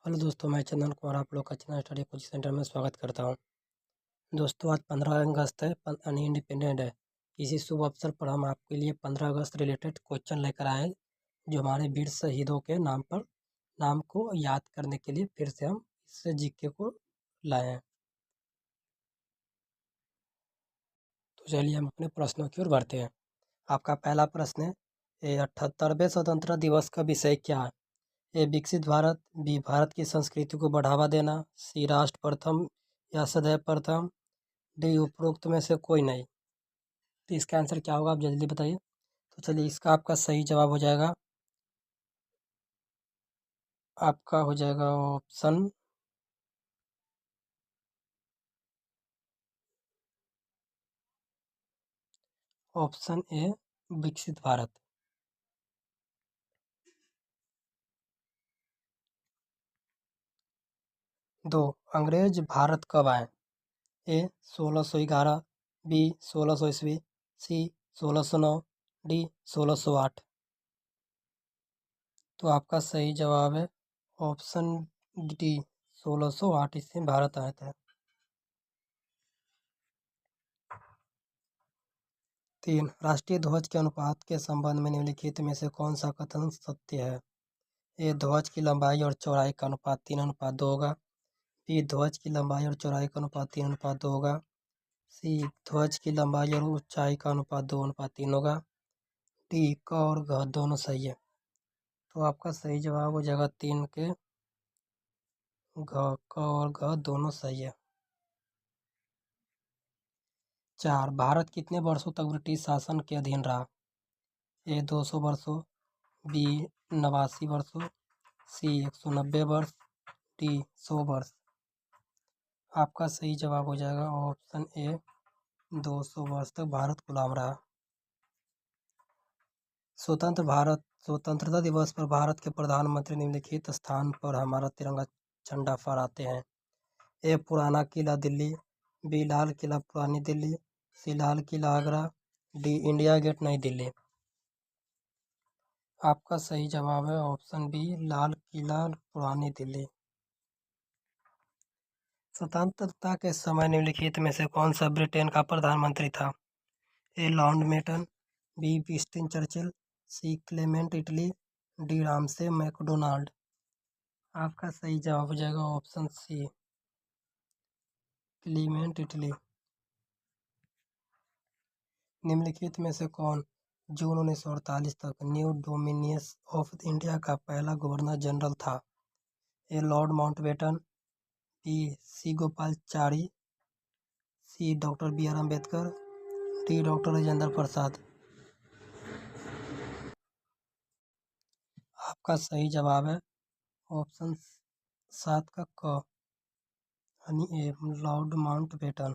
Hello दोस्तों, मैं चंदन कुमार आप लोग का चैनल स्टडी कोचिंग सेंटर में स्वागत करता हूं। दोस्तों, आज 15 अगस्त है, यानी इंडिपेंडेंट है। इसी शुभ अवसर पर हम आपके लिए 15 अगस्त रिलेटेड क्वेश्चन लेकर आए हैं, जो हमारे वीर शहीदों के नाम को याद करने के लिए फिर से हम इस जीके को लाए हैं। तो चलिए हम अपने प्रश्नों की ओर बढ़ते हैं। आपका पहला प्रश्न है, 78वें स्वतंत्रता दिवस का विषय क्या है? ए विकसित भारत, बी भारत की संस्कृति को बढ़ावा देना, सी राष्ट्र प्रथम या सदैव प्रथम, डी उपरोक्त में से कोई नहीं। तो इसका आंसर क्या होगा, आप जल्दी बताइए। तो चलिए, इसका आपका सही जवाब हो जाएगा, आपका हो जाएगा ऑप्शन ए, विकसित भारत। 2, अंग्रेज भारत कब आए? ए 1611, बी 1600 ईस्वी, सी 1609, डी 1608। तो आपका सही जवाब है ऑप्शन डी, 1608 ईस्वी में भारत आए थे। 3, राष्ट्रीय ध्वज के अनुपात के संबंध में निम्नलिखित में से कौन सा कथन सत्य है? ए ध्वज की लंबाई और चौड़ाई का अनुपात 3:2 होगा, बी ध्वज की लंबाई और चौड़ाई का अनुपात 3:2 होगा, सी ध्वज की लंबाई और ऊंचाई का अनुपात 2:3 होगा, डी क और घ दोनों सही है। तो आपका सही जवाब हो जाएगा 3 के घ, क और घ दोनों सही है। 4, भारत कितने वर्षों तक ब्रिटिश शासन के अधीन रहा? ए 200 वर्षों, बी 89 वर्षों, सी 190 वर्ष, डी 100 वर्ष। आपका सही जवाब हो जाएगा ऑप्शन ए, 200 वर्ष तक भारत गुलाम रहा। स्वतंत्रता दिवस पर भारत के प्रधानमंत्री निम्नलिखित स्थान पर हमारा तिरंगा झंडा फहराते हैं। ए पुराना किला दिल्ली, बी लाल किला पुरानी दिल्ली, सी Lal Qila Agra, D India gate नई दिल्ली। आपका सही जवाब है ऑप्शन बी, लाल किला पुरानी दिल्ली। स्वतंत्रता के समय निम्नलिखित में से कौन सा ब्रिटेन का प्रधानमंत्री था? ए लॉर्ड मेटन, B Winston Churchill, C Clement Attlee, D Ramsay MacDonald. आपका सही जवाब हो जाएगा ऑप्शन सी, क्लीमेंट इटली। निम्नलिखित में से कौन जून 1948 तक न्यू डोमिनियन ऑफ इंडिया का पहला गवर्नर जनरल था? A Lord Mountbatten, B C Gopalachari, C doctor B R Ambedkar, D doctor Rajendra Prasad. आपका सही जवाब है ऑप्शन 7 का क, यानी ए लॉर्ड माउंटबेटन।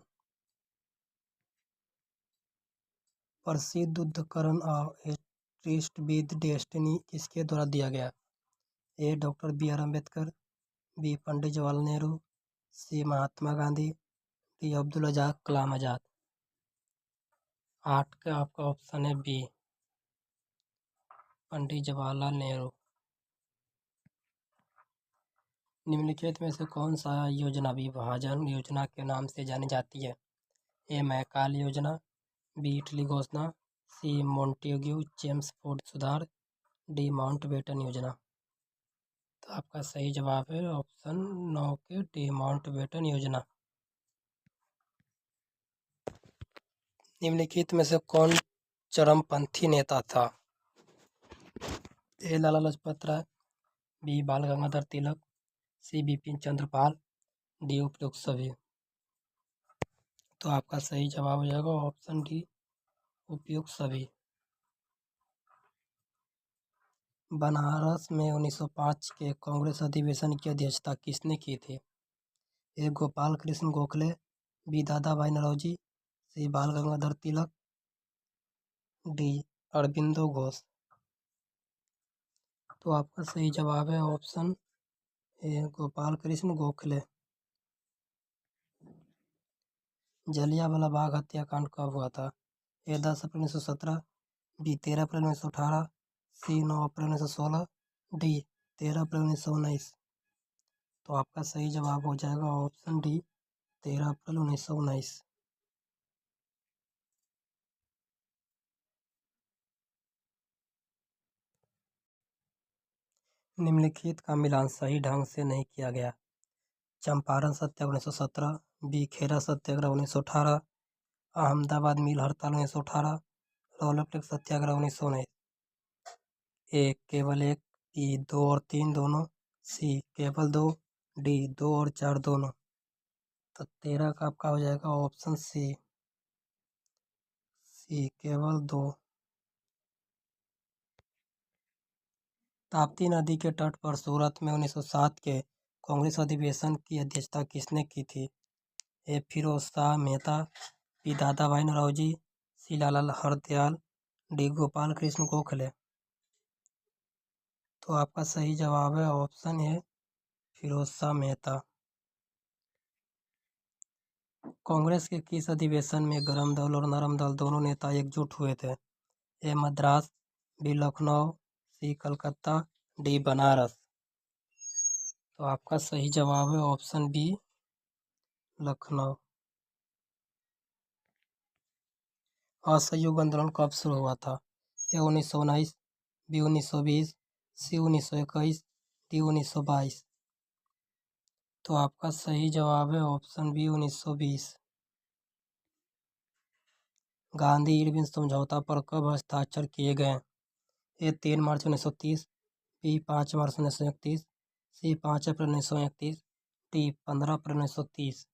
प्रसिद्ध उद्धकरण ए ट्रिस्ट विद डेस्टिनी किसके द्वारा दिया गया? A doctor B R Ambedkar, B Pandit Jawaharlal Nehru, C Mahatma Gandhi, D Abdul Kalam Azad. 8 का आपका ऑप्शन है बी, पंडित जवाहरलाल नेहरू। निम्नलिखित में से कौन सा योजना विभाजन योजना के नाम से जानी जाती है? ए मैकाल योजना, बी इटली घोषणा, सी मोंटेग्यू चेम्सफोर्ड सुधार, डी माउंटबेटन योजना। तो आपका सही जवाब है ऑप्शन 9 के डी माउंटबेटन योजना। निम्नलिखित में से कौन चरमपंथी नेता था? ए लाला लाजपत राय, बी बाल गंगाधर तिलक, सी बिपिन चंद्रपाल, डी उपयुक्त सभी। तो आपका सही जवाब हो जाएगा ऑप्शन डी, उपयुक्त सभी। बनारस में 1905 के कांग्रेस अधिवेशन की अध्यक्षता किसने की थी? ए गोपाल कृष्ण गोखले, बी दादा भाई नौरोजी, सी बाल गंगाधर तिलक, डी अरबिंदो घोष। तो आपका सही जवाब है ऑप्शन ए गोपाल कृष्ण गोखले। जलियांवाला बाग हत्याकांड कब हुआ था? ए 10 अप्रैल 1917, बी 13 अप्रैल 1918, सी 9 अप्रैल 1916, डी 13 अप्रैल 1919। तो आपका सही जवाब हो जाएगा ऑप्शन डी 13 अप्रैल 1919। निम्नलिखित का मिलान सही ढंग से नहीं किया गया। चंपारण सत्याग्रह 1917, बी खेरा सत्याग्रह 1918, अहमदाबाद मिल हड़ताल 1918, रोलरप्लेक सत्याग्रह 1919। ए केवल एक, बी 2 और 3 दोनों, सी केवल 2, डी 2 और 4 दोनों। तो 13 का आपका हो जाएगा ऑप्शन सी, केवल 2। ताप्ती नदी के तट पर सूरत में 1907 के कांग्रेस अधिवेशन की अध्यक्षता किसने की थी? ए फिरोज शाह मेहता, बी दादा भाई नौरोजी, सी लाला हरदयाल, डी गोपाल कृष्ण गोखले। तो आपका सही जवाब है ऑप्शन ए फिरोज शाह मेहता। कांग्रेस के किस अधिवेशन में गरम दल और नरम दल दोनों नेता एकजुट हुए थे? ए मद्रास, बी लखनऊ, सी कलकत्ता, डी बनारस। तो आपका सही जवाब है ऑप्शन बी लखनऊ। असहयोग आंदोलन कब शुरू हुआ था? ए 1919, बी 1920, सी 1921, डी 1922। तो आपका सही जवाब है ऑप्शन बी 1920। गांधी इरविन समझौता पर कब हस्ताक्षर किए गए? ए 3 मार्च 1930, बी 5 मार्च 1931, सी 5 अप्रैल 1931, डी 15 अप्रैल 1930।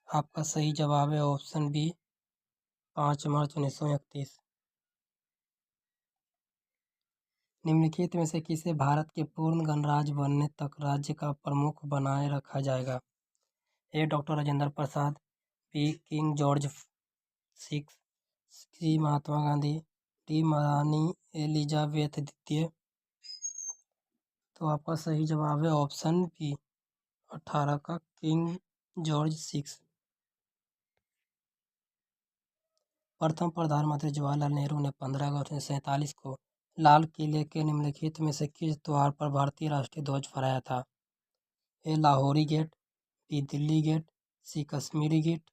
आपका सही जवाब है ऑप्शन बी 5 मार्च 1931। निम्नलिखित में से किसे भारत के पूर्ण गणराज्य बनने तक राज्य का प्रमुख बनाए रखा जाएगा? A doctor Rajendra Prasad, B King George six, C Mahatma Gandhi, D महारानी एलिजाबेथ द्वितीय। तो आपका सही जवाब है ऑप्शन बी 18 का किंग जॉर्ज सिक्स। प्रथम प्रधानमंत्री जवाहरलाल नेहरू ने 15 अगस्त 1947 को लाल किले के निम्नलिखित में से किस द्वार पर भारतीय राष्ट्रीय ध्वज फहराया था? A Lahori gate, B Delhi gate, C Kashmiri gate,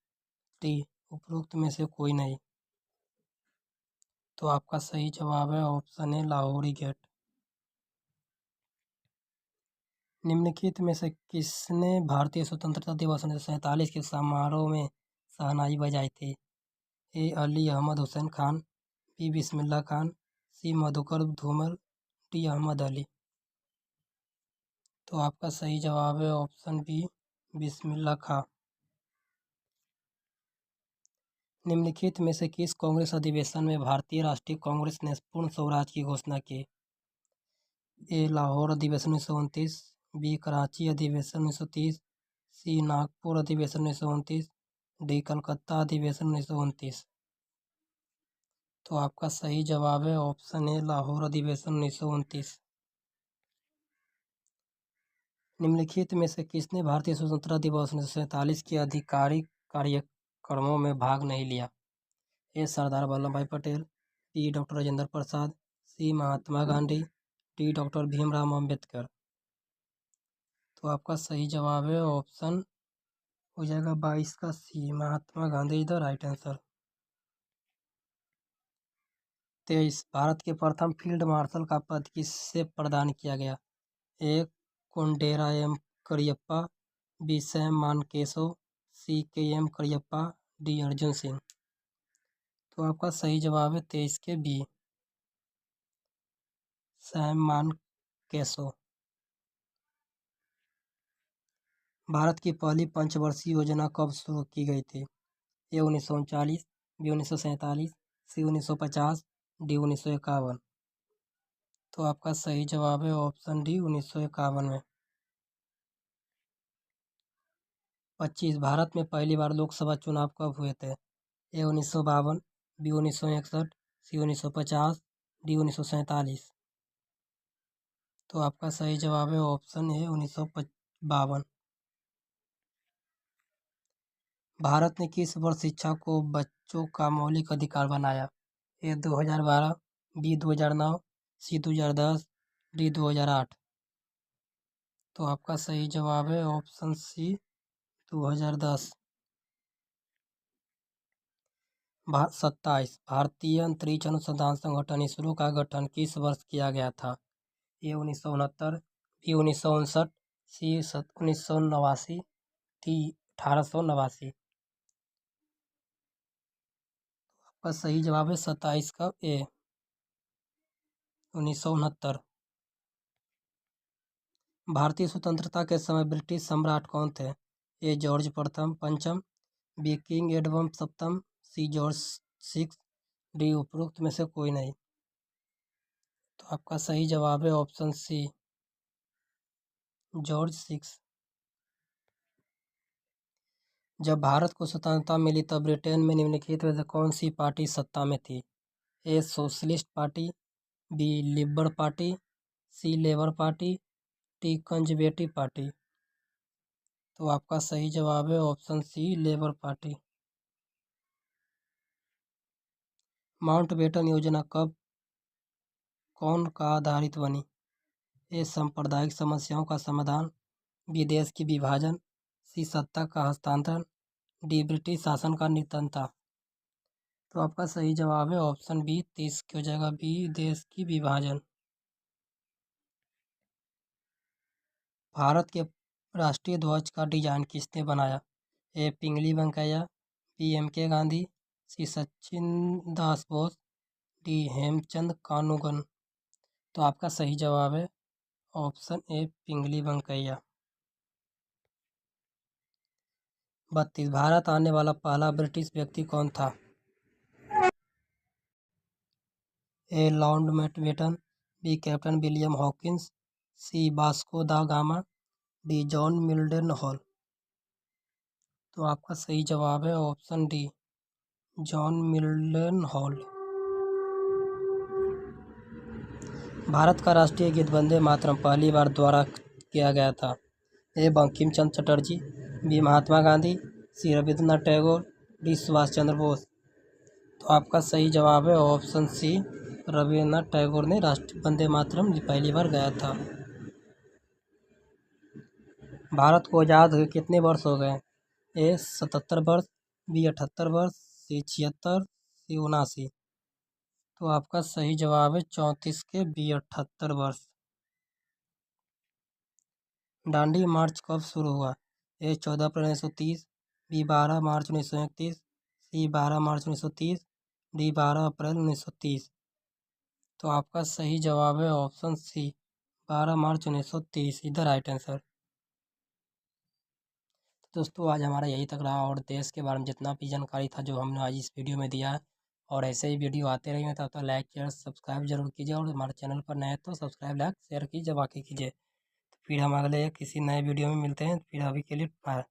D उपरोक्त में से कोई नहीं। तो आपका सही जवाब है ऑप्शन ए लाहौरी गेट। निम्नलिखित में से किसने भारतीय स्वतंत्रता दिवस 1947 के समारोह में शहनाई बजाई थी? ए अली अहमद हुसैन खान, बी बिस्मिल्लाह खान, सी मधुकर धूमल, डी अहमद अली। तो आपका सही जवाब है ऑप्शन बी बिस्मिल्लाह खान। निम्नलिखित में से किस कांग्रेस अधिवेशन में भारतीय राष्ट्रीय कांग्रेस ने पूर्ण स्वराज की घोषणा की? ए लाहौर अधिवेशन 1929, बी कराची अधिवेशन 1930, सी नागपुर अधिवेशन 1929, डी कलकत्ता अधिवेशन 1929। तो आपका सही जवाब है ऑप्शन ए लाहौर अधिवेशन 1929। निम्नलिखित में से किसने भारतीय स्वतंत्रता दिवस 1947 के आधिकारिक कार्यक्रमों में भाग नहीं लिया? ए सरदार वल्लभ भाई पटेल, बी डॉक्टर राजेंद्र प्रसाद, सी महात्मा गांधी, डी डॉक्टर भीमराव अम्बेडकर। तो आपका सही जवाब है ऑप्शन हो जाएगा 22 का C Mahatma Gandhi is the right answer. 23 Bharat के प्रथम फील्ड मार्शल का पद किससे प्रदान किया गया? ए कोंडेरा एम करियप्पा, बी सैम मानकेशो, सी के एम करियप्पा, डी अर्जुन सिंह। तो आपका सही जवाब है 23 के बी सैम मानकेशो। भारत की पहली पंचवर्षीय योजना कब शुरू की गई थी? ए 1939, बी 1947, सी 1950, डी 1951। तो आपका सही जवाब है ऑप्शन डी 1951 में। 25 भारत में पहली बार लोकसभा चुनाव कब हुए थे? ए 1952, बी 1961, सी 1950, डी 1947। तो आपका सही जवाब है ऑप्शन ए 1952। भारत ने किस वर्ष शिक्षा को बच्चों का मौलिक अधिकार बनाया? ए 2012, बी 2009, सी 2010, डी 2008। तो आपका सही जवाब है ऑप्शन सी 2010। 27 भारतीय अंतरिक्ष अनुसंधान संगठन इसरो का गठन किस वर्ष किया गया था? ए 1969, बी 1959, सी 1989, डी 1889। आपका सही जवाब है 27 का ए 1969। भारतीय स्वतंत्रता के समय ब्रिटिश सम्राट कौन थे? ए जॉर्ज प्रथम पंचम, बी किंग एडवर्ड सप्तम, सी जॉर्ज सिक्स, डी उपरोक्त में से कोई नहीं। तो आपका सही जवाब है ऑप्शन सी जॉर्ज सिक्स। जब भारत को स्वतंत्रता मिली तब ब्रिटेन में निम्नलिखित में से कौन सी पार्टी सत्ता में थी? A socialist party, B liberal party, C labour party, D conservative party. तो आपका सही जवाब है option C labour party. Mountbatten योजना कब कौन का आधारित बनी? ए सांप्रदायिक समस्याओं का समाधान, बी देश की विभाजन, सी सत्ता का हस्तांतरण, डी ब्रिटिश शासन का निरंतरता। तो आपका सही जवाब है ऑप्शन बी 30 की हो जाएगा, बी देश की विभाजन। भारत के राष्ट्रीय ध्वज का डिजाइन किसने बनाया? A Pingali Venkayya, B M K Gandhi, C Sachin Das Bose, D Hemchand Kanungo. तो आपका सही जवाब है ऑप्शन ए पिंगली वेंकैया। 32 भारत आने वाला पहला ब्रिटिश व्यक्ति कौन था? A Lord Mountbatten, B captain William Hawkins, C Vasco da Gama, D John Mildenhall. तो आपका सही जवाब है option D John Mildenhall. Bharat का राष्ट्रीय गीत वंदे मातरम पहली बार द्वारा किया गया था? ए बंकिम चंद्र चटर्जी, बी महात्मा गांधी, सी रविंद्रनाथ टैगोर, डी सुभाष चंद्र बोस। तो आपका सही जवाब है ऑप्शन सी रविंद्रनाथ टैगोर ने राष्ट्रीय वंदे मातरम पहली बार गाया था। भारत को आज़ाद हुए कितने वर्ष हो गए? ए 77 वर्ष, बी 78 वर्ष, सी 76, सी 79। तो आपका सही जवाब है 34 के बी 78 वर्ष। दांडी मार्च कब शुरू हुआ? ए 14 अप्रैल 1930, बी 12 मार्च 1931, सी 12 मार्च 1930, डी 12 अप्रैल 1930। तो आपका सही जवाब है ऑप्शन सी 12 मार्च 1930, इधर राइट आंसर। दोस्तों आज हमारा यही तक रहा, और देश के बारे में जितना भी जानकारी था जो हमने आज इस वीडियो में दिया है, और ऐसे ही वीडियो आते रहेंगे तब तक लाइक शेयर सब्सक्राइब जरूर कीजिए, और हमारे चैनल पर नए हैं तो सब्सक्राइब लाइक शेयर कीजिए बाकी कीजिए। तो फिर हम अगले किसी नए वीडियो में मिलते हैं, फिर अभी के लिए बाय।